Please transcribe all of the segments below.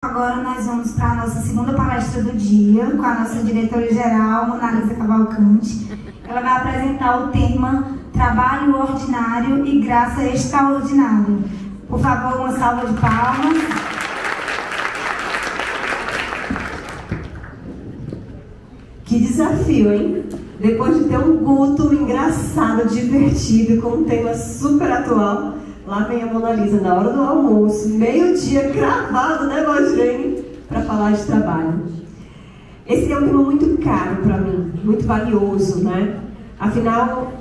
Agora nós vamos para a nossa segunda palestra do dia, com a nossa diretora-geral, Mona Lisa Cavalcante. Ela vai apresentar o tema Trabalho Ordinário e Graça Extraordinária. Por favor, uma salva de palmas. Que desafio, hein? Depois de ter um culto engraçado, divertido, com um tema super atual, lá vem a Mona Lisa na hora do almoço, meio-dia, cravado, né, Valgene? Para falar de trabalho. Esse é um tema muito caro para mim, muito valioso, né? Afinal,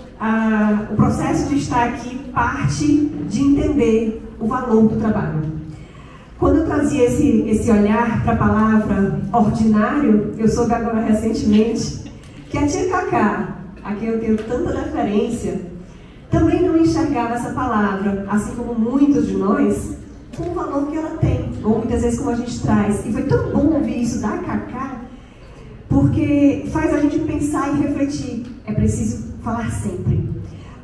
o processo de estar aqui parte de entender o valor do trabalho. Quando eu trazia esse olhar para a palavra ordinário, eu soube agora recentemente que a tia Cacá, a quem eu tenho tanta deferência, também não enxergava essa palavra, assim como muitos de nós, com o valor que ela tem, ou muitas vezes como a gente traz. E foi tão bom ouvir isso da Cacá, porque faz a gente pensar e refletir. É preciso falar sempre.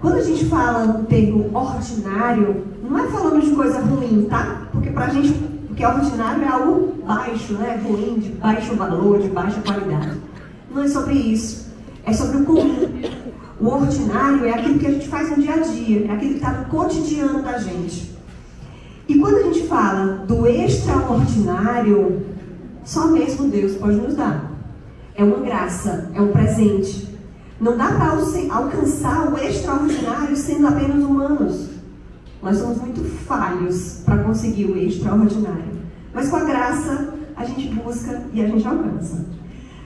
Quando a gente fala no termo ordinário, não é falando de coisa ruim, tá? Porque pra gente, o que é ordinário é algo baixo, né? Ruim, de baixo valor, de baixa qualidade. Não é sobre isso. É sobre o comum. O ordinário é aquilo que a gente faz no dia a dia, é aquilo que está no cotidiano da gente. E quando a gente fala do extraordinário, só mesmo Deus pode nos dar. É uma graça, é um presente. Não dá para alcançar o extraordinário sendo apenas humanos. Nós somos muito falhos para conseguir o extraordinário. Mas com a graça, a gente busca e a gente alcança.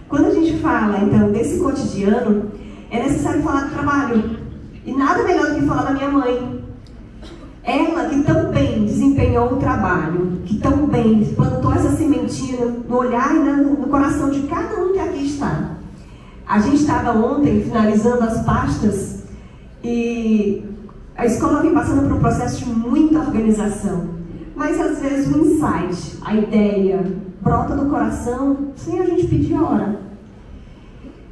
Quando a gente fala, então, desse cotidiano, é necessário falar do trabalho. E nada melhor do que falar da minha mãe. Ela que tão bem desempenhou o trabalho, que tão bem plantou essa sementinha no olhar e no coração de cada um que aqui está. A gente estava ontem finalizando as pastas e a escola vem passando por um processo de muita organização. Mas às vezes o insight, a ideia, brota do coração sem a gente pedir a hora.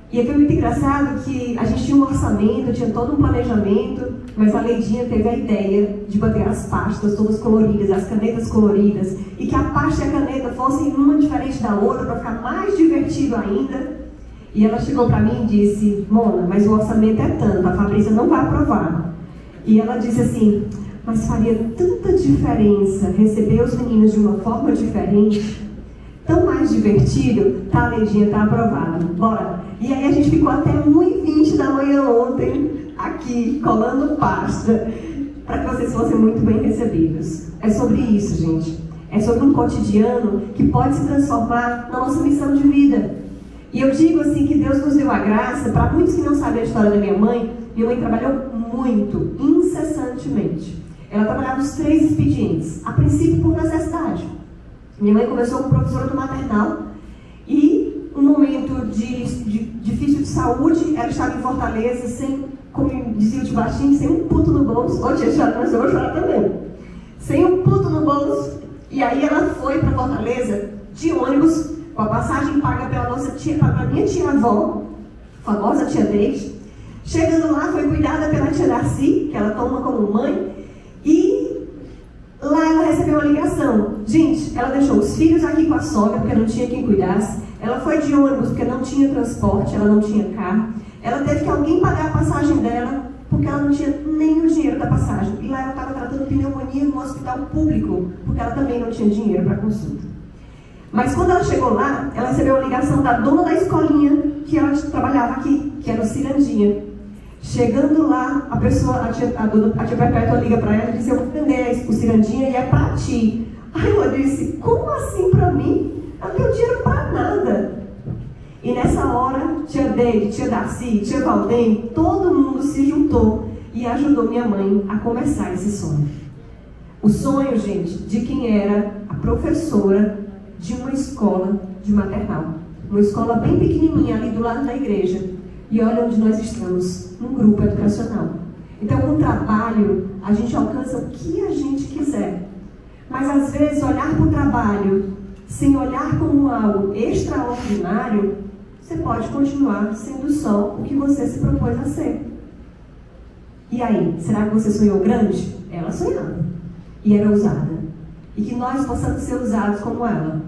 E foi muito engraçado que a gente tinha um orçamento, tinha todo um planejamento, mas a Leidinha teve a ideia de bater as pastas todas coloridas, as canetas coloridas, e que a pasta e a caneta fossem uma diferente da outra para ficar mais divertido ainda. E ela chegou para mim e disse: Mona, mas o orçamento é tanto, a Fabrícia não vai aprovar. E ela disse assim: mas faria tanta diferença receber os meninos de uma forma diferente, tão mais divertido. Tá, Leidinha, tá aprovado, bora. E aí a gente ficou até 1h20 da manhã ontem, aqui, colando pasta, para que vocês fossem muito bem recebidos. É sobre isso, gente. É sobre um cotidiano que pode se transformar na nossa missão de vida. E eu digo assim que Deus nos deu a graça. Para muitos que não sabem a história da minha mãe trabalhou muito, incessantemente. Ela trabalhava nos 3 expedientes, a princípio por necessidade. Minha mãe começou como professora do maternal e um momento difícil de saúde, ela estava em Fortaleza sem, como dizia o tio Baixinho, sem um puto no bolso. Ô tia, mas eu vou chorar também. Sem um puto no bolso. E aí ela foi para Fortaleza de ônibus, com a passagem paga pela nossa tia, para minha tia-avó, famosa tia Deide. Chegando lá, foi cuidada pela tia Darcy, que ela toma como mãe, e lá ela recebeu uma ligação. Gente, ela deixou os filhos aqui com a sogra, porque não tinha quem cuidasse. Ela foi de ônibus, porque não tinha transporte, ela não tinha carro. Ela teve que alguém pagar a passagem dela, porque ela não tinha nem o dinheiro da passagem. E lá ela estava tratando pneumonia no hospital público, porque ela também não tinha dinheiro para consulta. Mas quando ela chegou lá, ela recebeu a ligação da dona da escolinha que ela trabalhava aqui, que era o Cirandinha. Chegando lá, a tia Perpétua liga para ela e diz: eu vou vender o Cirandinha e é para ti. Aí ela disse: como assim para mim? Eu não tenho dinheiro para nada. E nessa hora, tia Deide, tia Darcy, tia Valdem, todo mundo se juntou e ajudou minha mãe a começar esse sonho. O sonho, gente, de quem era a professora de uma escola de maternal. Uma escola bem pequenininha ali do lado da igreja. E olha onde nós estamos, num grupo educacional. Então, com o trabalho, a gente alcança o que a gente quiser. Mas, às vezes, olhar para o trabalho sem olhar como algo extraordinário, você pode continuar sendo só o que você se propôs a ser. E aí, será que você sonhou grande? Ela sonhava. E era ousada. E que nós possamos ser usados como ela.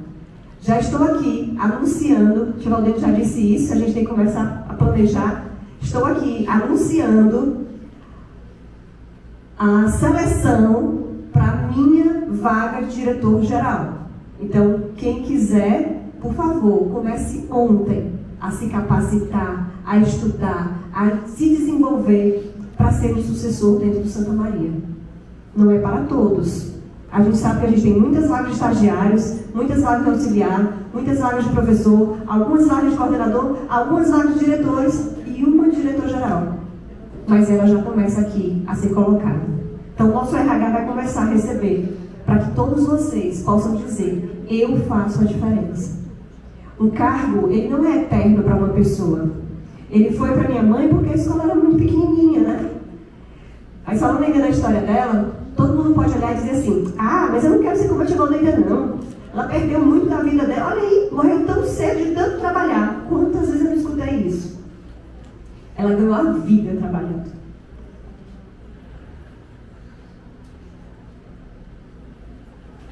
Já estou aqui anunciando, o Valdemir já disse isso, a gente tem que começar a planejar. Estou aqui anunciando a seleção para a minha vaga de diretor-geral. Então, quem quiser, por favor, comece ontem a se capacitar, a estudar, a se desenvolver para ser um sucessor dentro do Santa Maria. Não é para todos. A gente sabe que a gente tem muitas vagas de estagiários, muitas vagas de auxiliar, muitas vagas de professor, algumas vagas de coordenador, algumas vagas de diretores e uma de diretor-geral. Mas ela já começa aqui a ser colocada. Então, o nosso RH vai começar a receber, para que todos vocês possam dizer: eu faço a diferença. Um cargo, ele não é eterno para uma pessoa. Ele foi para minha mãe porque a escola era muito pequenininha, né? Aí, falando ainda da história dela, todo mundo pode olhar e dizer assim: ah, mas eu não quero ser como a tia Valdeira, não. Ela perdeu muito da vida dela. Olha aí, morreu tão cedo de tanto trabalhar. Quantas vezes eu não escutei isso? Ela ganhou a vida trabalhando.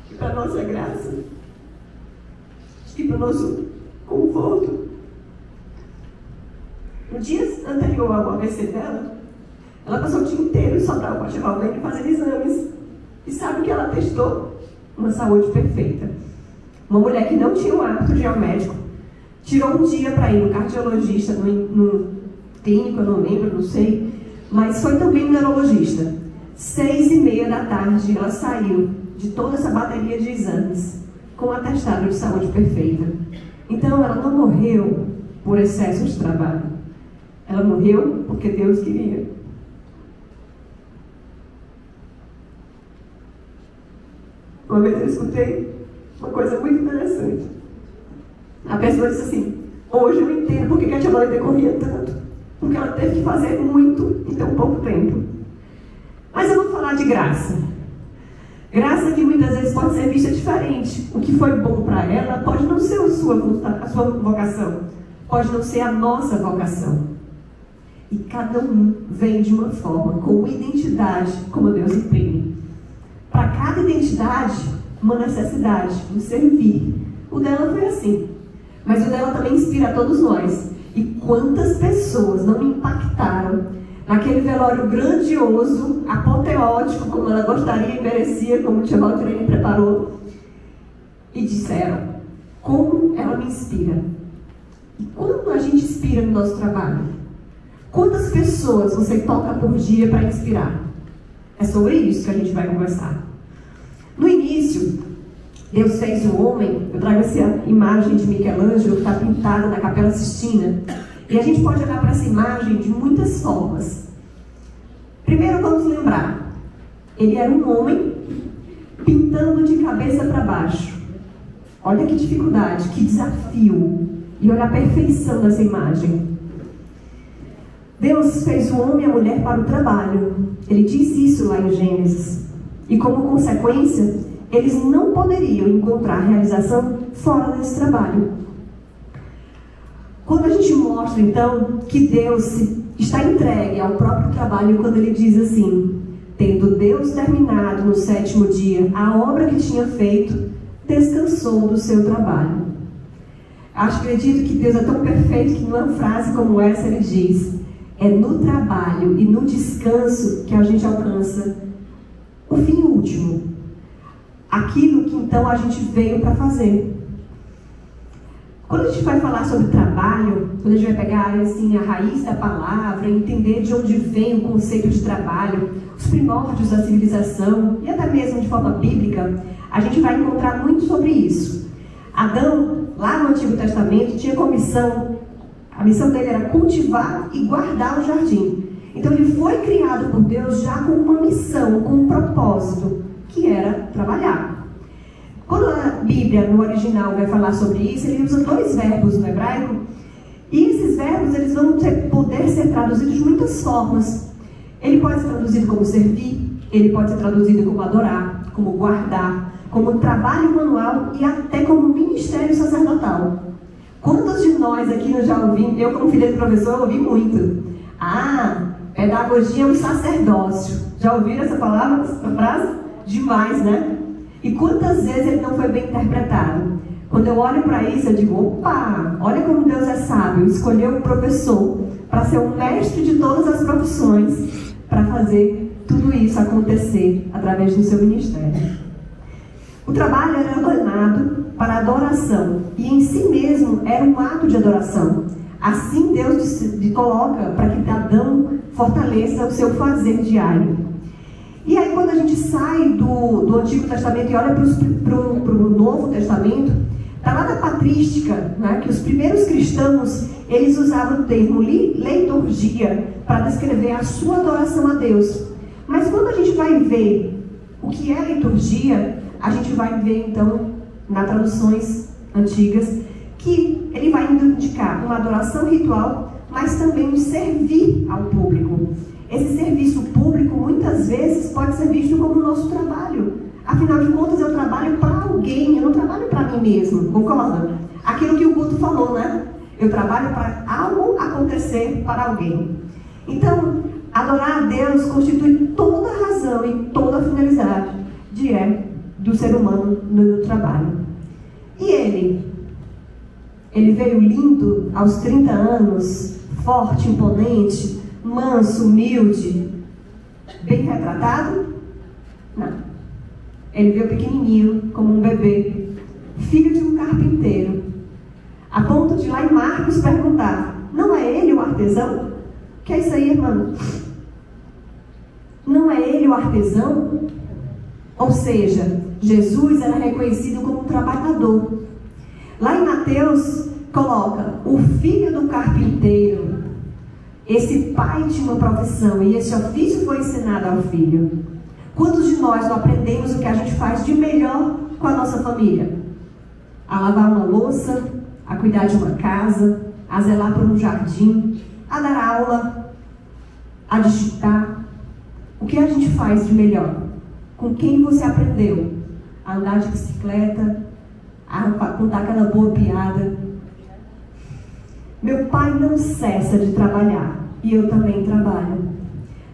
E para nossa graça, e para o nosso conforto, no dia anterior ao AVC dela, ela passou o dia inteiro só para o Tia Valdeira fazer exames. E sabe o que ela testou? Uma saúde perfeita. Uma mulher que não tinha o hábito de ir ao médico, tirou um dia para ir no cardiologista, no clínico, eu não lembro, não sei, mas foi também no neurologista. 6h30 da tarde, ela saiu de toda essa bateria de exames com um atestado de saúde perfeita. Então, ela não morreu por excesso de trabalho. Ela morreu porque Deus queria. Uma vez eu escutei uma coisa muito interessante. A pessoa disse assim: hoje eu entendo porque a tia Valdeira corria tanto. Porque ela teve que fazer muito em tão pouco tempo. Mas eu vou falar de graça. Graça que muitas vezes pode ser vista diferente. O que foi bom para ela pode não ser a sua vocação. Pode não ser a nossa vocação. E cada um vem de uma forma, com uma identidade, como Deus imprime. Para cada identidade, uma necessidade, um servir. O dela foi assim. Mas o dela também inspira a todos nós. E quantas pessoas não me impactaram naquele velório grandioso, apoteótico, como ela gostaria e merecia, como o tia Valdirene preparou, e disseram: como ela me inspira. E quando a gente inspira no nosso trabalho? Quantas pessoas você toca por dia para inspirar? É sobre isso que a gente vai conversar. No início, Deus fez o homem. Eu trago essa imagem de Michelangelo que está pintada na Capela Sistina. E a gente pode olhar para essa imagem de muitas formas. Primeiro, vamos lembrar: ele era um homem pintando de cabeça para baixo. Olha que dificuldade, que desafio. E olha a perfeição dessa imagem. Deus fez o homem e a mulher para o trabalho. Ele disse isso lá em Gênesis. E como consequência, eles não poderiam encontrar realização fora desse trabalho. Quando a gente mostra, então, que Deus está entregue ao próprio trabalho, quando ele diz assim: tendo Deus terminado no 7º dia a obra que tinha feito, descansou do seu trabalho. Acredito que Deus é tão perfeito que numa frase como essa ele diz: é no trabalho e no descanso que a gente alcança o fim último. Aquilo que então a gente veio para fazer. Quando a gente vai falar sobre trabalho, quando a gente vai pegar assim, a raiz da palavra, entender de onde vem o conceito de trabalho, os primórdios da civilização, e até mesmo de forma bíblica, a gente vai encontrar muito sobre isso. Adão, lá no Antigo Testamento, tinha como missão, a missão dele era cultivar e guardar o jardim. Então ele foi criado por Deus já com uma missão, com um propósito, que era trabalhar. Quando a Bíblia, no original, vai falar sobre isso, ele usa 2 verbos no hebraico, e esses verbos eles vão poder ser traduzidos de muitas formas. Ele pode ser traduzido como servir, ele pode ser traduzido como adorar, como guardar, como trabalho manual e até como ministério sacerdotal. Quantos de nós aqui não já ouvimos? Eu, como filha de professor, ouvi muito. Pedagogia é um sacerdócio. Já ouviram essa palavra, essa frase? Demais, né? E quantas vezes ele não foi bem interpretado? Quando eu olho para isso, eu digo, opa, olha como Deus é sábio, escolheu um professor para ser o mestre de todas as profissões, para fazer tudo isso acontecer através do seu ministério. O trabalho era ordenado para adoração, e em si mesmo era um ato de adoração. Assim Deus coloca para que Adão fortaleça o seu fazer diário. E aí quando a gente sai do Antigo Testamento e olha para o Novo Testamento, está lá na patrística, né, que os primeiros cristãos, eles usavam o termo liturgia para descrever a sua adoração a Deus. Mas quando a gente vai ver o que é liturgia, a gente vai ver então, nas traduções antigas, que ele vai indicar uma adoração ritual, mas também um servir ao público. Esse serviço público, muitas vezes, pode ser visto como o nosso trabalho. Afinal de contas, eu trabalho para alguém, eu não trabalho para mim mesmo, concorda? Aquilo que o Guto falou, né? Eu trabalho para algo acontecer para alguém. Então, adorar a Deus constitui toda a razão e toda a finalidade do ser humano no trabalho. E ele veio lindo aos 30 anos, forte, imponente, manso, humilde, bem retratado? Não. Ele veio pequenininho, como um bebê, filho de um carpinteiro, a ponto de lá em Marcos perguntar, não é ele o artesão? Que é isso aí, irmão? Não é ele o artesão? Ou seja, Jesus era reconhecido como um trabalhador. Lá em Mateus, coloca, o filho do carpinteiro. Esse pai tinha uma profissão e esse ofício foi ensinado ao filho. Quantos de nós não aprendemos o que a gente faz de melhor com a nossa família? A lavar uma louça, a cuidar de uma casa, a zelar por um jardim, a dar aula, a digitar. O que a gente faz de melhor? Com quem você aprendeu? A andar de bicicleta, a contar aquela boa piada. Meu pai não cessa de trabalhar, e eu também trabalho.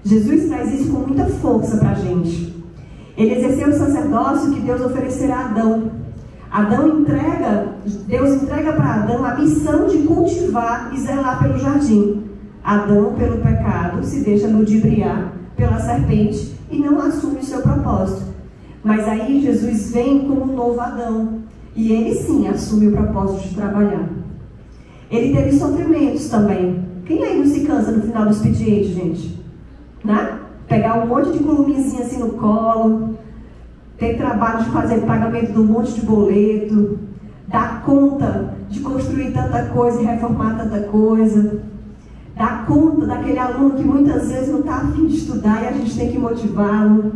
Jesus traz isso com muita força para a gente. Ele exerceu o sacerdócio que Deus oferecerá a Adão. Deus entrega para Adão a missão de cultivar e zelar pelo jardim. Adão, pelo pecado, se deixa ludibriar pela serpente e não assume o seu propósito. Mas aí Jesus vem como um novo Adão. E ele sim assume o propósito de trabalhar. Ele teve sofrimentos também. Quem aí não se cansa no final do expediente, gente? Né? Pegar um monte de columinzinha assim no colo, ter trabalho de fazer pagamento de um monte de boleto, dar conta de construir tanta coisa e reformar tanta coisa, dar conta daquele aluno que muitas vezes não está a fim de estudar e a gente tem que motivá-lo,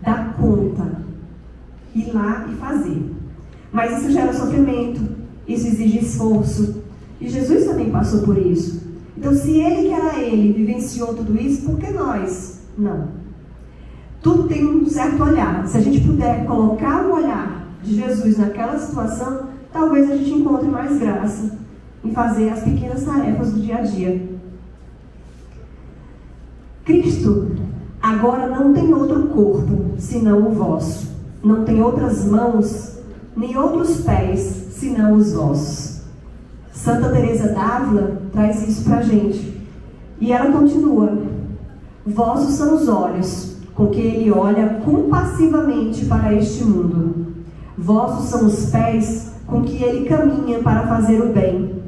dar conta, ir lá e fazer. Mas isso gera sofrimento, isso exige esforço, e Jesus também passou por isso. Então, se ele, que era ele, vivenciou tudo isso, por que nós? Não. Tudo tem um certo olhar. Se a gente puder colocar o olhar de Jesus naquela situação, talvez a gente encontre mais graça em fazer as pequenas tarefas do dia a dia. Cristo agora não tem outro corpo, senão o vosso. Não tem outras mãos, nem outros pés, senão os vossos. Santa Teresa d'Ávila traz isso para a gente. E ela continua. Vossos são os olhos, com que ele olha compassivamente para este mundo. Vossos são os pés, com que ele caminha para fazer o bem.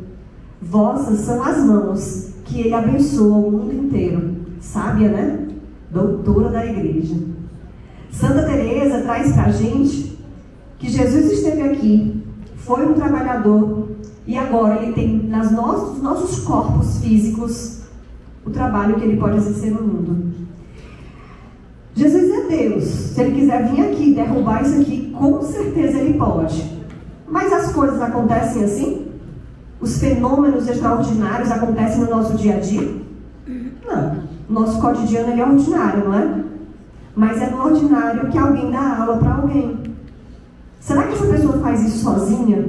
Vossas são as mãos, que ele abençoa o mundo inteiro. Sábia, né? Doutora da igreja. Santa Teresa traz para a gente que Jesus esteve aqui, foi um trabalhador, e agora ele tem nos nossos corpos físicos o trabalho que ele pode exercer no mundo. Jesus é Deus. Se ele quiser vir aqui e derrubar isso aqui, com certeza ele pode. Mas as coisas acontecem assim? Os fenômenos extraordinários acontecem no nosso dia a dia? Não. Nosso cotidiano ele é ordinário, não é? Mas é no ordinário que alguém dá aula para alguém. Será que essa pessoa faz isso sozinha?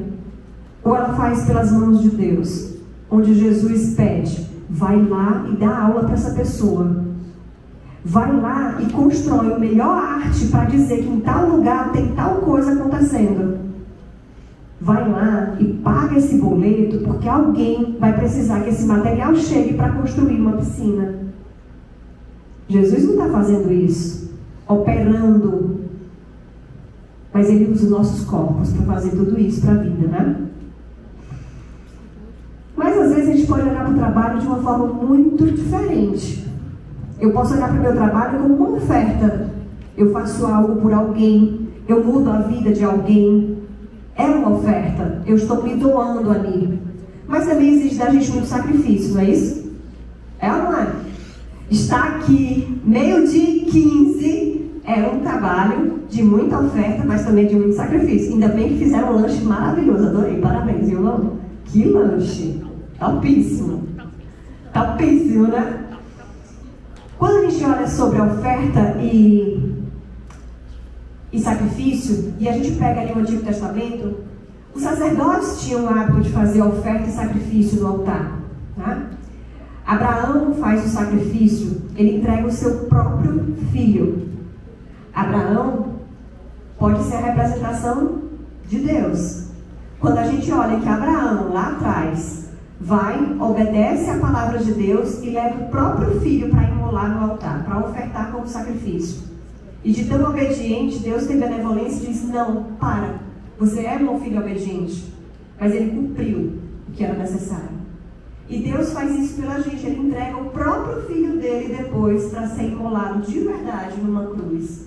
Ou ela faz pelas mãos de Deus? Onde Jesus pede, vai lá e dá aula para essa pessoa. Vai lá e constrói a melhor arte para dizer que em tal lugar tem tal coisa acontecendo. vai lá e paga esse boleto porque alguém vai precisar que esse material chegue para construir uma piscina. Jesus não está fazendo isso, operando, mas Ele usa os nossos corpos para fazer tudo isso para a vida, né? Mas às vezes a gente pode olhar para o trabalho de uma forma muito diferente. Eu posso olhar para o meu trabalho como uma oferta. Eu faço algo por alguém, eu mudo a vida de alguém. É uma oferta, eu estou me doando ali. Mas também exige da gente muito sacrifício, não é isso? É ou não é? Está aqui, 12h15, é um trabalho de muita oferta, mas também de muito sacrifício. Ainda bem que fizeram um lanche maravilhoso, adorei, parabéns, viu, Lô? Que lanche, topíssimo. Topíssimo, né? Quando a gente olha sobre a oferta e sacrifício, e a gente pega ali o Antigo Testamento, os sacerdotes tinham o hábito de fazer oferta e sacrifício no altar, tá? Abraão faz o sacrifício, ele entrega o seu próprio filho. Abraão pode ser a representação de Deus. Quando a gente olha que Abraão, lá atrás, vai, obedece a palavra de Deus e leva o próprio filho para imolar no altar, para ofertar como sacrifício. E de tão obediente, Deus tem benevolência e diz: não, para, você é meu filho obediente. Mas ele cumpriu o que era necessário. E Deus faz isso pela gente, Ele entrega o próprio filho dele depois para ser imolado de verdade numa cruz.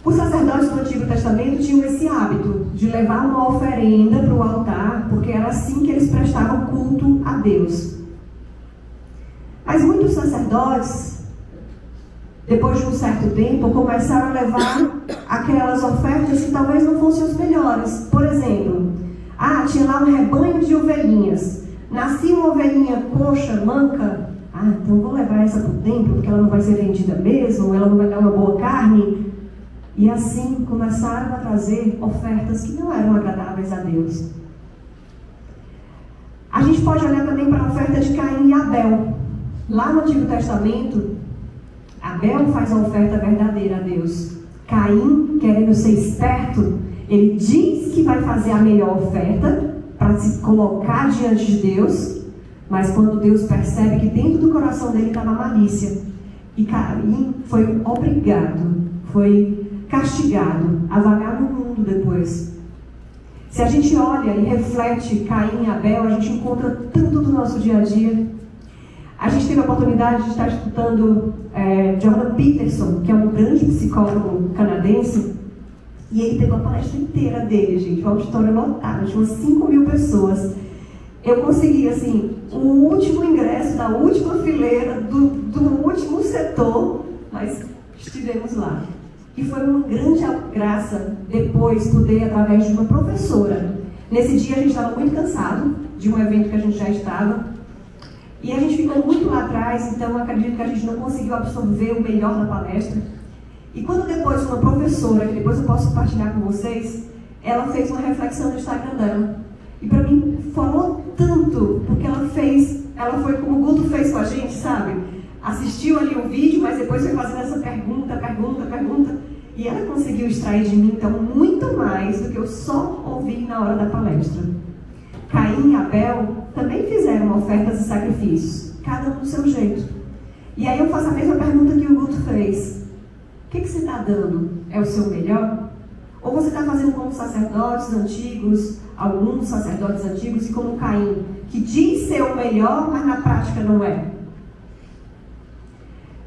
Os sacerdotes do Antigo Testamento tinham esse hábito de levar uma oferenda para o altar, porque era assim que eles prestavam culto a Deus. Mas muitos sacerdotes, depois de um certo tempo, começaram a levar aquelas ofertas que talvez não fossem as melhores. Por exemplo, tinha lá um rebanho de ovelhinhas. Nascia uma ovelhinha coxa, manca. Então vou levar essa para o templo, porque ela não vai ser vendida mesmo, ela não vai dar uma boa carne. E assim começaram a trazer ofertas que não eram agradáveis a Deus. A gente pode olhar também para a oferta de Caim e Abel. Lá no Antigo Testamento, Abel faz a oferta verdadeira a Deus. Caim, querendo ser esperto, ele diz que vai fazer a melhor oferta para se colocar diante de Deus, mas quando Deus percebe que dentro do coração dele estava malícia, e Caim foi obrigado, foi castigado a vagar no mundo depois. Se a gente olha e reflete Caim e Abel, a gente encontra tanto do nosso dia a dia. A gente teve a oportunidade de estar escutando Jordan Peterson, que é um grande psicólogo canadense, e ele pegou a palestra inteira dele, gente, uma auditório lotado, tinha umas 5.000 pessoas. Eu consegui, assim, o último ingresso da última fileira, do último setor, mas estivemos lá. E foi uma grande graça depois poder, através de uma professora. Nesse dia a gente estava muito cansado de um evento que a gente já estava. E a gente ficou muito lá atrás, então eu acredito que a gente não conseguiu absorver o melhor da palestra. E quando depois uma professora, que depois eu posso compartilhar com vocês, ela fez uma reflexão no Instagram dela. E para mim falou tanto, porque ela foi como o Guto fez com a gente, sabe? Assistiu ali o vídeo, mas depois foi fazendo essa pergunta. E ela conseguiu extrair de mim, então, muito mais do que eu só ouvi na hora da palestra. Caim e Abel também fizeram ofertas e sacrifícios, cada um do seu jeito. E aí eu faço a mesma pergunta que o Guto fez. O que você está dando? É o seu melhor? Ou você está fazendo como sacerdotes antigos, alguns sacerdotes antigos, e como Caim, que diz ser o melhor, mas na prática não é?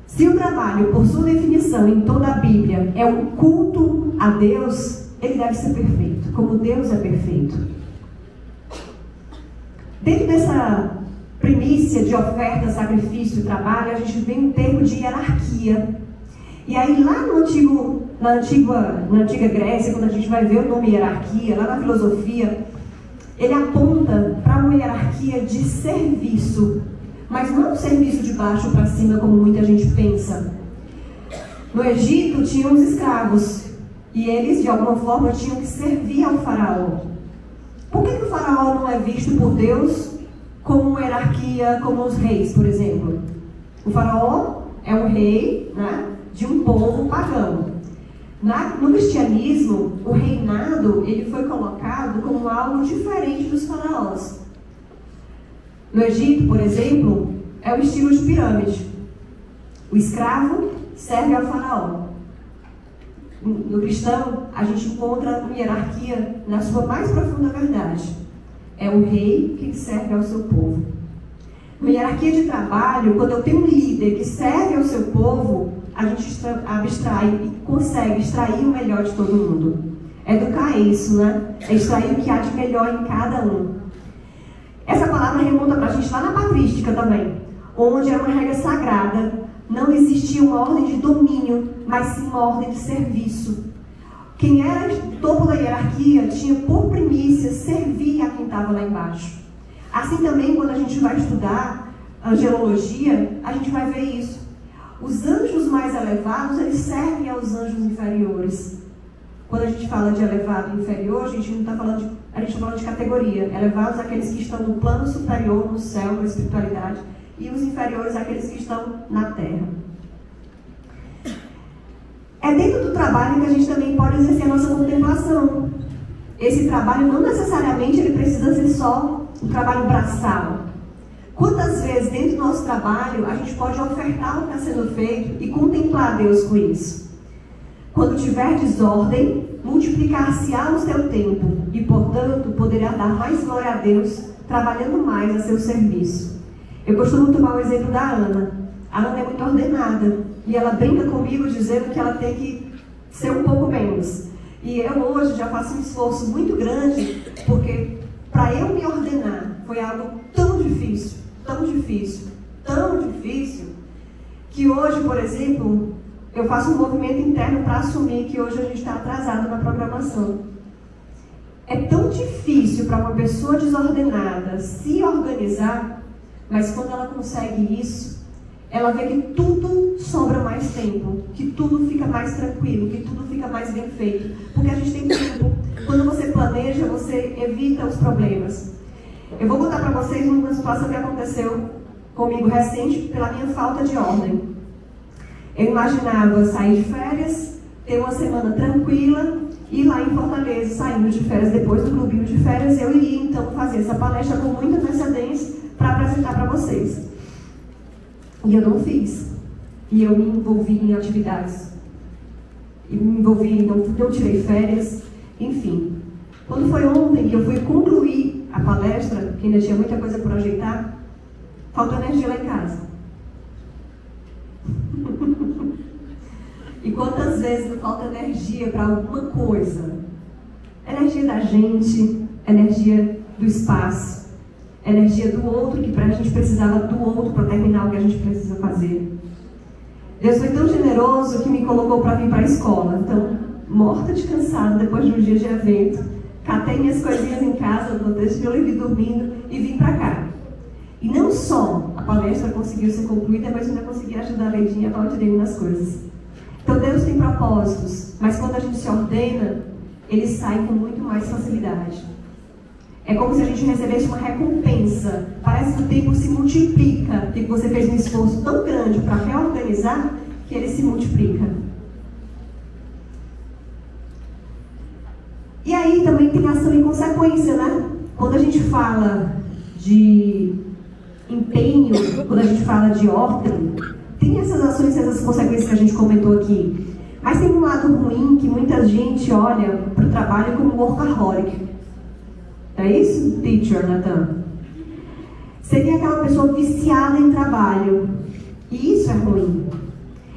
Se o trabalho, por sua definição em toda a Bíblia, é um culto a Deus, ele deve ser perfeito, como Deus é perfeito. Dentro dessa primícia de oferta, sacrifício e trabalho, a gente vê um termo de hierarquia. E aí lá na antiga Grécia, quando a gente vai ver o nome hierarquia, lá na filosofia, ele aponta para uma hierarquia de serviço. Mas não um serviço de baixo para cima, como muita gente pensa. No Egito tinham os escravos, e eles de alguma forma tinham que servir ao faraó. Por que o faraó não é visto por Deus como uma hierarquia, como os reis, por exemplo? O faraó é um rei, né, de um povo pagão. No cristianismo, o reinado ele foi colocado como algo diferente dos faraós. No Egito, por exemplo, é o estilo de pirâmide. O escravo serve ao faraó. No cristão, a gente encontra uma hierarquia na sua mais profunda verdade. É o rei quem serve ao seu povo. Na hierarquia de trabalho, quando eu tenho um líder que serve ao seu povo, a gente abstrai e consegue extrair o melhor de todo mundo. Educar é isso, né? É extrair o que há de melhor em cada um. Essa palavra remonta para a gente lá na patrística também, onde era uma regra sagrada. Não existia uma ordem de domínio, mas sim uma ordem de serviço. Quem era de topo da hierarquia tinha por primícia servir a quem estava lá embaixo. Assim também, quando a gente vai estudar angelologia, a gente vai ver isso. Os anjos mais elevados, eles servem aos anjos inferiores. Quando a gente fala de elevado e inferior, a gente não está falando a gente está falando de categoria. Elevados aqueles que estão no plano superior, no céu, na espiritualidade, e os inferiores aqueles que estão na terra. É dentro do trabalho que a gente também pode exercer a nossa contemplação. Esse trabalho não necessariamente ele precisa ser só um trabalho braçal. Quantas vezes dentro do nosso trabalho a gente pode ofertar o que está sendo feito e contemplar Deus com isso? Quando tiver desordem, multiplicar-se-á o seu tempo e, portanto, poderá dar mais glória a Deus, trabalhando mais a seu serviço. Eu costumo tomar o exemplo da Ana. A Ana é muito ordenada e ela brinca comigo dizendo que ela tem que ser um pouco menos. E eu hoje já faço um esforço muito grande, porque para eu me ordenar foi algo tão difícil, que hoje, por exemplo, eu faço um movimento interno para assumir que hoje a gente está atrasado na programação. É tão difícil para uma pessoa desordenada se organizar, mas quando ela consegue isso, ela vê que tudo sobra mais tempo, que tudo fica mais tranquilo, que tudo fica mais bem feito. Porque a gente tem tempo. Quando você planeja, você evita os problemas. Eu vou contar para vocês uma situação que aconteceu comigo recente pela minha falta de ordem. Eu imaginava sair de férias, ter uma semana tranquila, e lá em Fortaleza, saindo de férias, depois do clubinho de férias, eu iria então fazer essa palestra com muita antecedência para apresentar para vocês. E eu não fiz. E eu me envolvi em atividades. E me envolvi, não tirei férias, enfim. Quando foi ontem que eu fui concluir a palestra, que ainda tinha muita coisa por ajeitar, faltou energia lá em casa. E quantas vezes não falta energia para alguma coisa? Energia da gente, energia do espaço, energia do outro, que a gente precisava do outro para terminar o que a gente precisa fazer. Deus foi tão generoso que me colocou para vir para a escola. Então, morta de cansado, depois de um dia de evento, catei minhas coisinhas em casa, deixei o Levi dormindo e vim para cá. E não só a palestra conseguiu ser concluída, mas ainda consegui ajudar a Leidinha a dar o direito nas coisas. Então Deus tem propósitos, mas quando a gente se ordena, ele sai com muito mais facilidade. É como se a gente recebesse uma recompensa. Parece que o tempo se multiplica, porque você fez um esforço tão grande para reorganizar, que ele se multiplica. E aí também tem ação e consequência, né? Quando a gente fala de empenho, quando a gente fala de ordem, tem essas ações e essas consequências que a gente comentou aqui. Mas tem um lado ruim que muita gente olha para o trabalho como workaholic. É isso, teacher, Nathan? Seria aquela pessoa viciada em trabalho. E isso é ruim.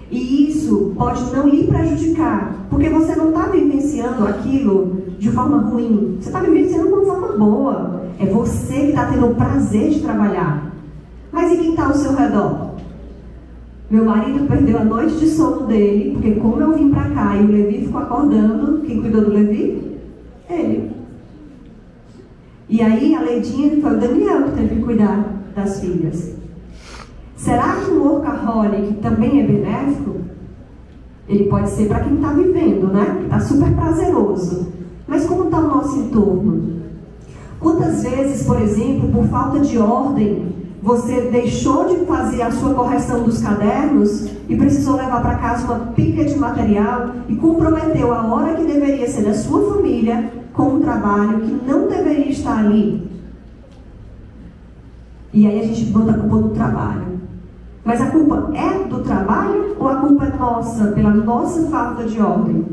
E isso pode não lhe prejudicar, porque você não está vivenciando aquilo de forma ruim. Você está vivenciando de uma forma boa. É você que está tendo o prazer de trabalhar. Mas e quem está ao seu redor? Meu marido perdeu a noite de sono dele, porque como eu vim para cá e o Levi ficou acordando, quem cuidou do Levi? Ele. E aí a Leidinha foi o Daniel que teve que cuidar das filhas. Será que o workaholic também é benéfico? Ele pode ser para quem está vivendo, né? Está super prazeroso. Mas como está o nosso entorno? Quantas vezes, por exemplo, por falta de ordem, você deixou de fazer a sua correção dos cadernos e precisou levar para casa uma pilha de material e comprometeu a hora que deveria ser da sua família com um trabalho que não deveria estar ali. E aí a gente bota a culpa no trabalho. Mas a culpa é do trabalho ou a culpa é nossa, pela nossa falta de ordem?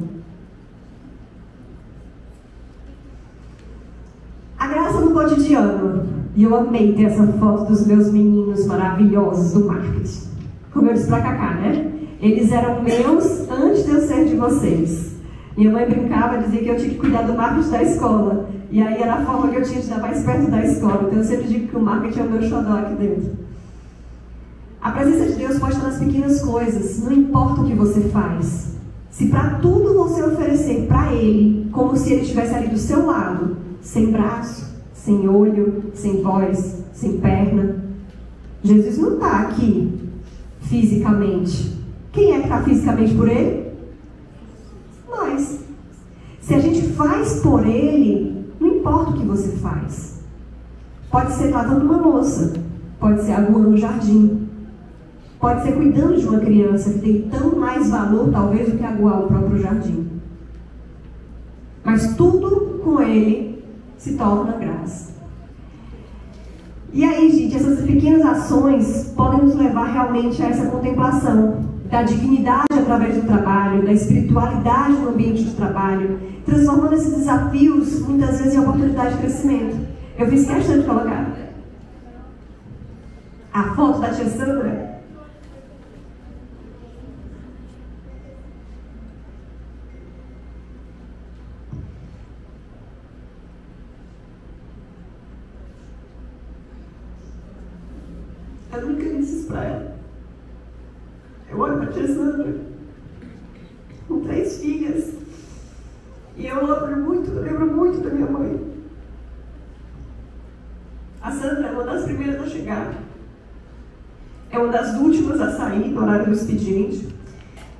A graça no cotidiano. E eu amei ter essa foto dos meus meninos maravilhosos do marketing. Como eu disse pra Cacá, né? Eles eram meus antes de eu ser de vocês. Minha mãe brincava, dizia que eu tinha que cuidar do marketing da escola. E aí era a forma que eu tinha de estar mais perto da escola. Então eu sempre digo que o marketing é o meu xodó aqui dentro. A presença de Deus pode estar nas pequenas coisas. Não importa o que você faz. Se para tudo você oferecer para Ele, como se Ele estivesse ali do seu lado, sem braço, sem olho, sem voz, sem perna. Jesus não está aqui fisicamente. Quem é que está fisicamente por Ele? Nós. Se a gente faz por Ele, não importa o que você faz. Pode ser lavando uma louça, pode ser aguando o jardim, pode ser cuidando de uma criança que tem tão mais valor, talvez, do que aguar o próprio jardim. Mas tudo com Ele se torna graça. E aí, gente, essas pequenas ações podem nos levar realmente a essa contemplação da dignidade através do trabalho, da espiritualidade no ambiente de trabalho, transformando esses desafios, muitas vezes, em oportunidade de crescimento. Eu fiz questão de colocar a foto da tia Sandra. Eu nunca disse isso pra ela. Eu olho pra tia Sandra, com 3 filhas, e eu lembro muito da minha mãe. A Sandra é uma das primeiras a chegar, é uma das últimas a sair no horário do expediente,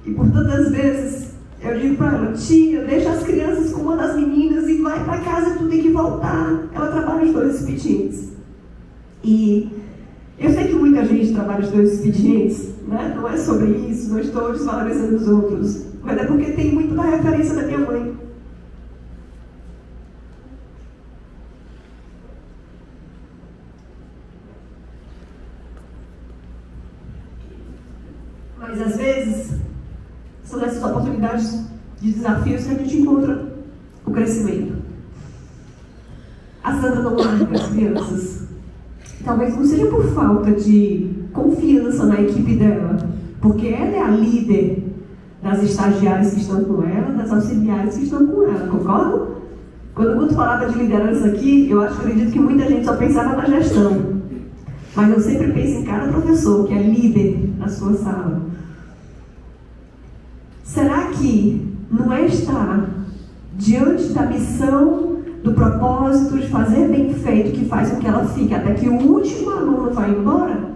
e por tantas vezes eu digo pra ela: tia, deixa as crianças com uma das meninas e vai pra casa, tu tem que voltar. Ela trabalha os 2 expedientes. E eu sei que muita gente trabalha os 2 expedientes, né? Não é sobre isso, não estou desvalorizando os outros, mas é porque tem muito da referência da minha mãe. Mas às vezes são nessas oportunidades de desafios que a gente encontra o crescimento. A Sandra não larga as crianças. Talvez não seja por falta de confiança na equipe dela, porque ela é a líder das estagiárias que estão com ela, das auxiliares que estão com ela, concorda? Quando o Guto falava de liderança aqui, eu acredito que muita gente só pensava na gestão, mas eu sempre penso em cada professor que é líder na sua sala. Será que não é estar diante da missão, do propósito de fazer bem feito, que faz com que ela fique até que o último aluno vá embora?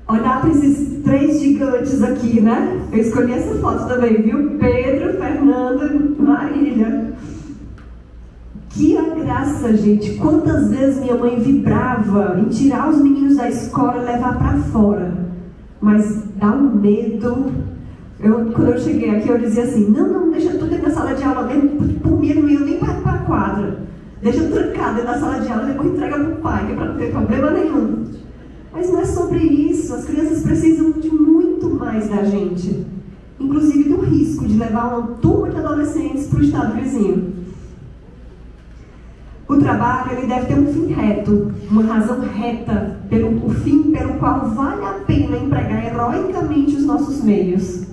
Olhar para esses 3 gigantes aqui, né? Eu escolhi essa foto também, viu? Pedro, Fernando e Marília. Que a graça, gente! Quantas vezes minha mãe vibrava em tirar os meninos da escola e levar para fora. Mas dá um medo. Quando eu cheguei aqui, eu dizia assim: não, deixa tudo dentro da sala de aula mesmo, por mim eu não ia nem para a quadra. Deixa trancado dentro da sala de aula e depois entrega para o pai, que é para não ter problema nenhum. Mas não é sobre isso. As crianças precisam de muito mais da gente. Inclusive do risco de levar uma turma de adolescentes para o estado vizinho. O trabalho, ele deve ter um fim reto, uma razão reta, o fim pelo qual vale a pena empregar heroicamente os nossos meios.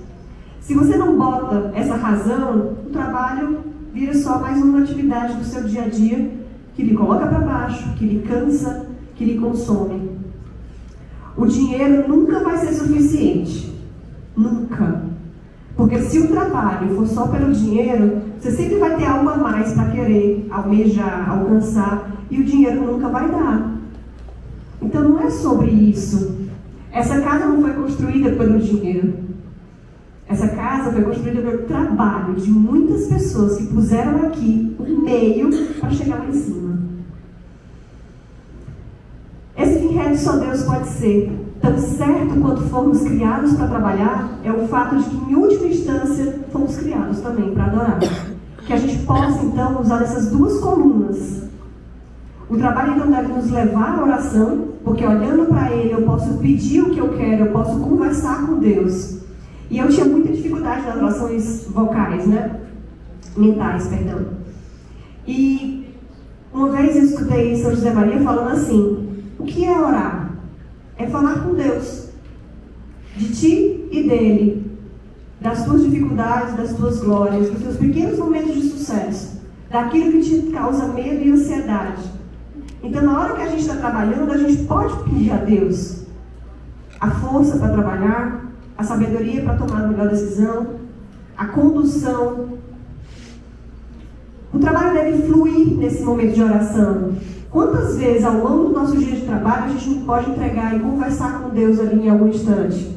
Se você não bota essa razão, o trabalho vira só mais uma atividade do seu dia a dia que lhe coloca para baixo, que lhe cansa, que lhe consome. O dinheiro nunca vai ser suficiente. Nunca. Porque se o trabalho for só pelo dinheiro, você sempre vai ter algo a mais para querer almejar, alcançar, e o dinheiro nunca vai dar. Então não é sobre isso. Essa casa não foi construída pelo dinheiro. Essa casa foi construída pelo trabalho de muitas pessoas que puseram aqui um meio para chegar lá em cima. completo só Deus pode ser. Tão certo quanto fomos criados para trabalhar, é o fato de que, em última instância, fomos criados também para adorar. Que a gente possa, então, usar essas duas colunas. O trabalho, então, deve nos levar à oração, porque olhando para Ele, eu posso pedir o que eu quero, eu posso conversar com Deus. E eu tinha muita dificuldade nas orações vocais, né? Mentais, perdão. E uma vez eu escutei São José Maria falando assim: o que é orar? É falar com Deus, de ti e dele, das tuas dificuldades, das tuas glórias, dos teus pequenos momentos de sucesso, daquilo que te causa medo e ansiedade. Então, na hora que a gente está trabalhando, a gente pode pedir a Deus a força para trabalhar, a sabedoria para tomar a melhor decisão, a condução. O trabalho deve fluir nesse momento de oração. Quantas vezes ao longo do nosso dia de trabalho a gente não pode entregar e conversar com Deus ali em algum instante?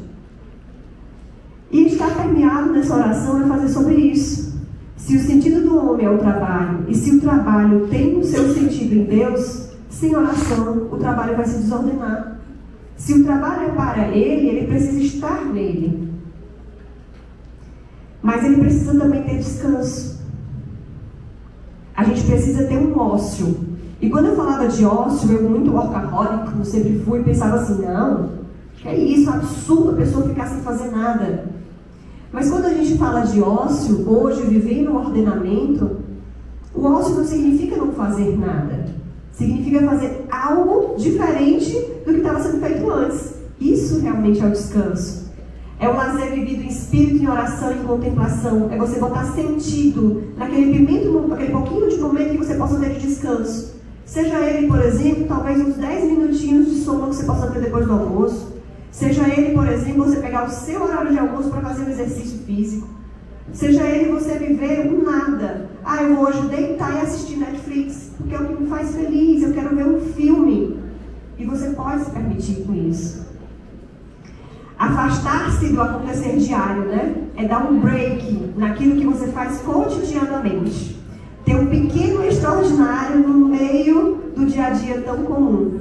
E estar permeado nessa oração é fazer sobre isso. Se o sentido do homem é o trabalho, e se o trabalho tem o seu sentido em Deus, sem oração o trabalho vai se desordenar. Se o trabalho é para ele precisa estar nele. Mas ele precisa também ter descanso. A gente precisa ter um ócio. E quando eu falava de ócio, eu muito workaholic, sempre fui e pensava assim, não, que é isso, absurdo a pessoa ficar sem fazer nada. Mas quando a gente fala de ócio, hoje, vivendo no ordenamento, o ócio não significa não fazer nada. Significa fazer algo diferente do que estava sendo feito antes. Isso realmente é o descanso. É o lazer vivido em espírito, em oração, em contemplação. É você botar sentido naquele pouquinho de momento que você possa ter de descanso. Seja ele, por exemplo, talvez uns 10 minutinhos de sono que você possa ter depois do almoço. Seja ele, por exemplo, você pegar o seu horário de almoço para fazer um exercício físico. Seja ele você viver um nada. Ah, eu vou hoje deitar e assistir Netflix, porque é o que me faz feliz, eu quero ver um filme. E você pode se permitir com isso. Afastar-se do acontecer diário, né? É dar um break naquilo que você faz cotidianamente. Ter um pequeno extraordinário no meio do dia a dia tão comum.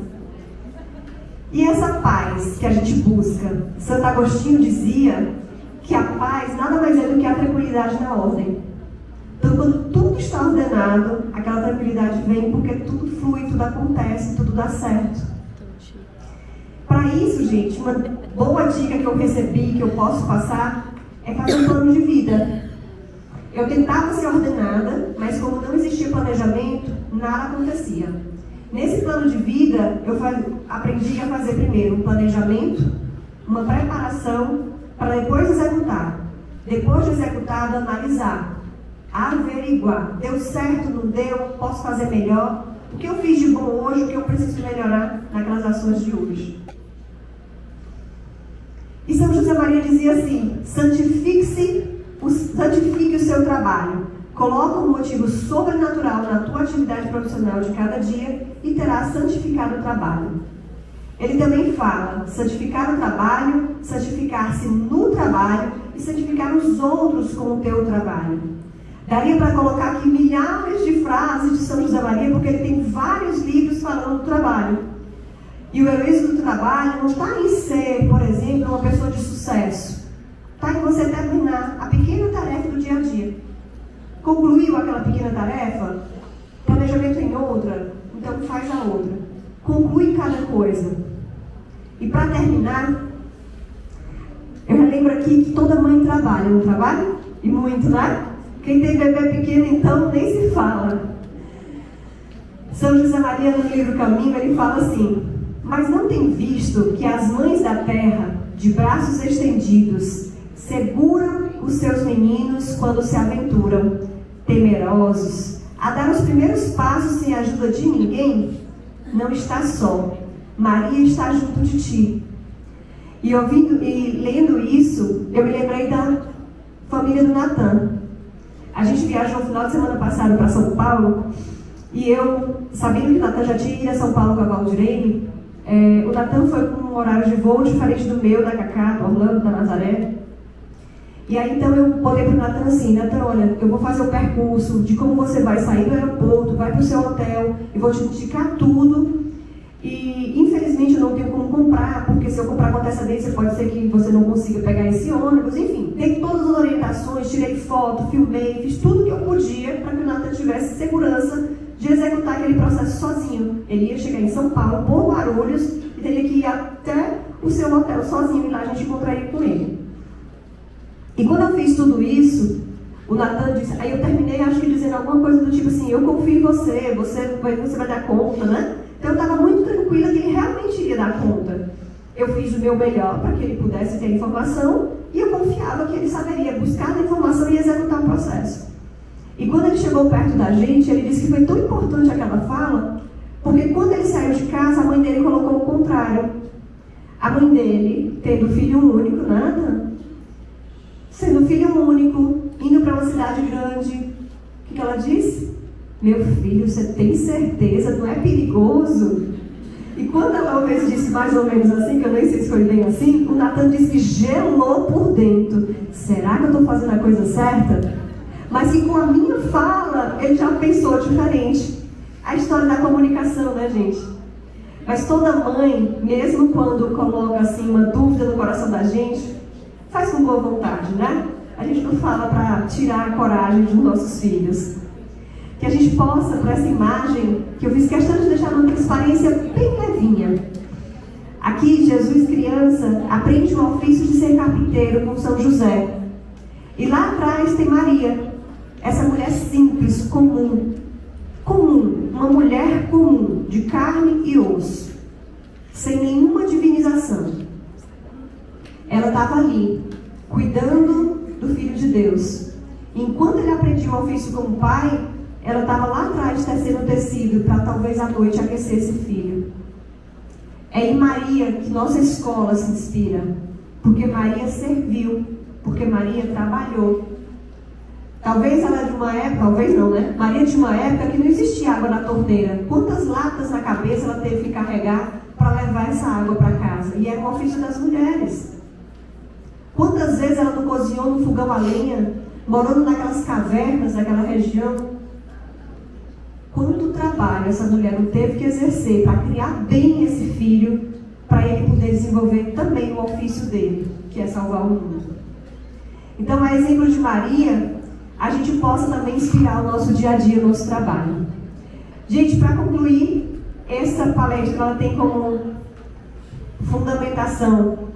E essa paz que a gente busca, Santo Agostinho dizia que a paz nada mais é do que a tranquilidade na ordem. Então, quando tudo está ordenado, aquela tranquilidade vem porque tudo flui, tudo acontece, tudo dá certo. Para isso, gente, uma boa dica que eu recebi, que eu posso passar, é fazer um plano de vida. Eu tentava ser ordenada, mas como não existia planejamento, nada acontecia. Nesse plano de vida, eu aprendi a fazer primeiro um planejamento, uma preparação, para depois executar. Depois de executado, analisar, averiguar. Deu certo, não deu? Posso fazer melhor? O que eu fiz de bom hoje? O que eu preciso melhorar naquelas ações de hoje? E São José Maria dizia assim: santifique o seu trabalho. Coloca um motivo sobrenatural na tua atividade profissional de cada dia e terás santificado o trabalho. Ele também fala: santificar o trabalho, santificar-se no trabalho e santificar os outros com o teu trabalho. Daria para colocar aqui milhares de frases de São José Maria, porque ele tem vários livros falando do trabalho. E o heroísmo do trabalho não está em ser, por exemplo, uma pessoa de sucesso. Está em você terminar a pequena tarefa do dia a dia. Concluiu aquela pequena tarefa? Planejamento em outra? Então faz a outra. Conclui cada coisa. E para terminar, eu lembro aqui que toda mãe trabalha, não trabalha? E muito, né? Quem tem bebê pequeno, então, nem se fala. São José Maria, no livro Caminho, ele fala assim: mas não tem visto que as mães da terra, de braços estendidos, seguram os seus meninos quando se aventuram, temerosos, a dar os primeiros passos sem a ajuda de ninguém? Não está só. Maria está junto de ti. E ouvindo e lendo isso, eu me lembrei da família do Natan. A gente viajou no final de semana passado para São Paulo, e eu, sabendo que o Natan já tinha ido a São Paulo com a Valdirene, o Natan foi com um horário de voo diferente do meu, da Cacá, do Orlando, da Nazaré. E aí então eu botei para o Natan assim: Natan, olha, eu vou fazer o percurso de como você vai sair do aeroporto, vai para o seu hotel, e vou te indicar tudo. E infelizmente eu não tenho como comprar, porque se eu comprar com antecedência pode ser que você não consiga pegar esse ônibus. Enfim, dei todas as orientações, tirei foto, filmei, fiz tudo que eu podia para que o Nathan tivesse segurança de executar aquele processo sozinho. Ele ia chegar em São Paulo, por Guarulhos, e teria que ir até o seu hotel sozinho, e lá a gente encontraria com ele. E quando eu fiz tudo isso, o Nathan disse, aí eu terminei, acho que dizendo alguma coisa do tipo assim, eu confio em você, você vai dar conta, né? Então eu estava muito tranquila que ele realmente iria dar conta. Eu fiz o meu melhor para que ele pudesse ter a informação, e eu confiava que ele saberia buscar a informação e executar o processo. E quando ele chegou perto da gente, ele disse que foi tão importante aquela fala, porque quando ele saiu de casa, a mãe dele colocou o contrário. A mãe dele, tendo filho único, nada, sendo filho único, indo para uma cidade grande, o que ela disse? Meu filho, você tem certeza? Não é perigoso? E quando ela uma vez disse mais ou menos assim, que eu nem sei se foi bem assim, o Nathan disse que gelou por dentro. Será que eu estou fazendo a coisa certa? Mas que com a minha fala, ele já pensou diferente. A história da comunicação, né, gente? Mas toda mãe, mesmo quando coloca assim uma dúvida no coração da gente, faz com boa vontade, né? A gente não fala para tirar a coragem dos nossos filhos. Que a gente possa, para essa imagem, que eu fiz questão de deixar uma transparência bem levinha. Aqui, Jesus, criança, aprende o ofício de ser carpinteiro com São José. E lá atrás tem Maria, essa mulher simples, comum, uma mulher comum, de carne e osso, sem nenhuma divinização. Ela estava ali, cuidando do Filho de Deus. Enquanto ele aprendia o ofício como pai, ela estava lá atrás tecendo tecido para talvez à noite aquecer esse filho. É em Maria que nossa escola se inspira, porque Maria serviu, porque Maria trabalhou. Talvez ela de uma época, talvez não, né? Maria de uma época que não existia água na torneira. Quantas latas na cabeça ela teve que carregar para levar essa água para casa? E era o ofício das mulheres. Quantas vezes ela não cozinhou no fogão a lenha, morando naquelas cavernas daquela região? Quanto trabalho essa mulher não teve que exercer para criar bem esse filho, para ele poder desenvolver também o ofício dele, que é salvar o mundo. Então, a exemplo de Maria, a gente possa também inspirar o nosso dia a dia, o nosso trabalho. Gente, para concluir, essa palestra ela tem como fundamentação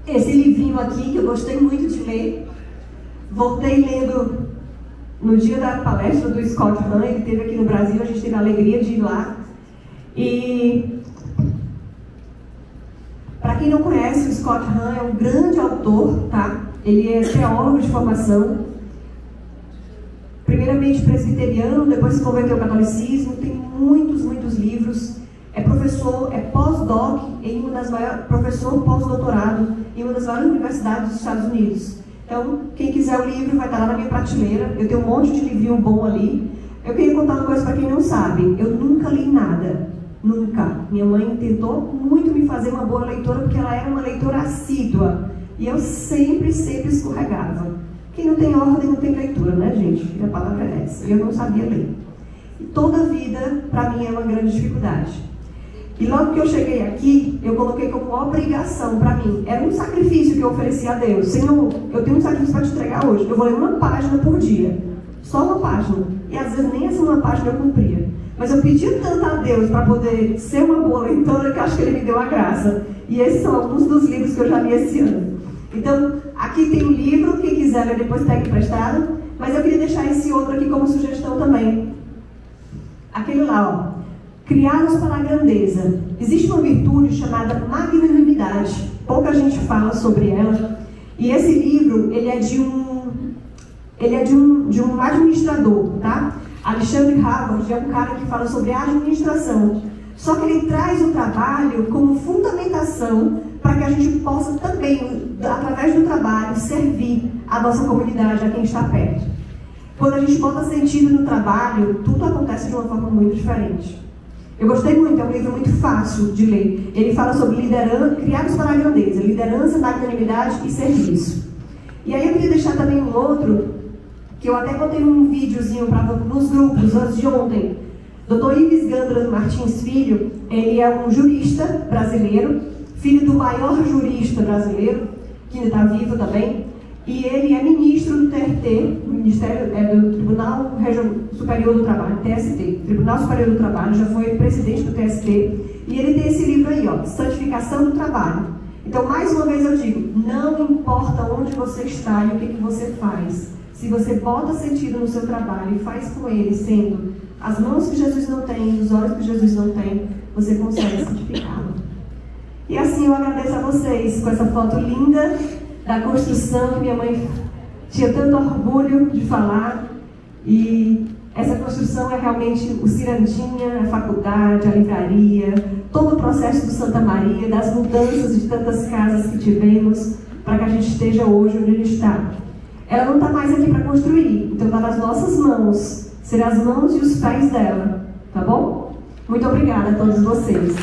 esse livrinho aqui, que eu gostei muito de ler. Voltei lendo no dia da palestra do Scott Hahn, ele esteve aqui no Brasil, a gente teve a alegria de ir lá. E para quem não conhece, o Scott Hahn é um grande autor, tá? Ele é teólogo de formação, primeiramente presbiteriano, depois se converteu ao catolicismo, tem muitos livros, é professor, é pós-doc, professor pós-doutorado em uma das maiores universidades dos Estados Unidos. Então, quem quiser o livro vai estar lá na minha prateleira, eu tenho um monte de livrinho bom ali. Eu queria contar uma coisa para quem não sabe, eu nunca li nada, nunca. Minha mãe tentou muito me fazer uma boa leitora, porque ela era uma leitora assídua, e eu sempre escorregava. Quem não tem ordem não tem leitura, né, gente? A palavra é essa. Eu não sabia ler. E toda a vida, para mim, é uma grande dificuldade. E logo que eu cheguei aqui, eu coloquei como obrigação para mim. Era um sacrifício que eu ofereci a Deus. Senhor, eu tenho um sacrifício para te entregar hoje. Eu vou ler uma página por dia. Só uma página. E às vezes nem essa uma página eu cumpria. Mas eu pedi tanto a Deus para poder ser uma boa leitora, que eu acho que Ele me deu a graça. E esses são alguns dos livros que eu já li esse ano. Então, aqui tem um livro, quem quiser ler depois pega emprestado. Mas eu queria deixar esse outro aqui como sugestão também. Aquele lá, ó. Criados para a grandeza. Existe uma virtude chamada magnanimidade. Pouca gente fala sobre ela. E esse livro, ele é de um administrador, tá? Alexandre Harvard é um cara que fala sobre administração. Só que ele traz o trabalho como fundamentação para que a gente possa também, através do trabalho, servir a nossa comunidade, a quem está perto. Quando a gente bota sentido no trabalho, tudo acontece de uma forma muito diferente. Eu gostei muito, é um livro muito fácil de ler. Ele fala sobre liderança, criados para a grandeza, liderança, magnanimidade e serviço. E aí eu queria deixar também um outro, que eu até botei um videozinho nos grupos antes de ontem. Dr. Ives Gandra Martins Filho, ele é um jurista brasileiro, filho do maior jurista brasileiro, que ainda está vivo também, e ele é ministro do TRT, do Tribunal Superior do Trabalho, TST, Tribunal Superior do Trabalho, já foi presidente do TST, e ele tem esse livro aí, ó, Santificação do Trabalho. Então, mais uma vez eu digo, não importa onde você está e o que você faz, se você bota sentido no seu trabalho e faz com ele, sendo as mãos que Jesus não tem, os olhos que Jesus não tem, você consegue santificá-lo. E assim eu agradeço a vocês com essa foto linda da construção que minha mãe tinha tanto orgulho de falar. E essa construção é realmente o Cirandinha, a faculdade, a livraria, todo o processo do Santa Maria, das mudanças de tantas casas que tivemos para que a gente esteja hoje onde a gente está. Ela não está mais aqui para construir, então está nas nossas mãos, serão as mãos e os pés dela, tá bom? Muito obrigada a todos vocês.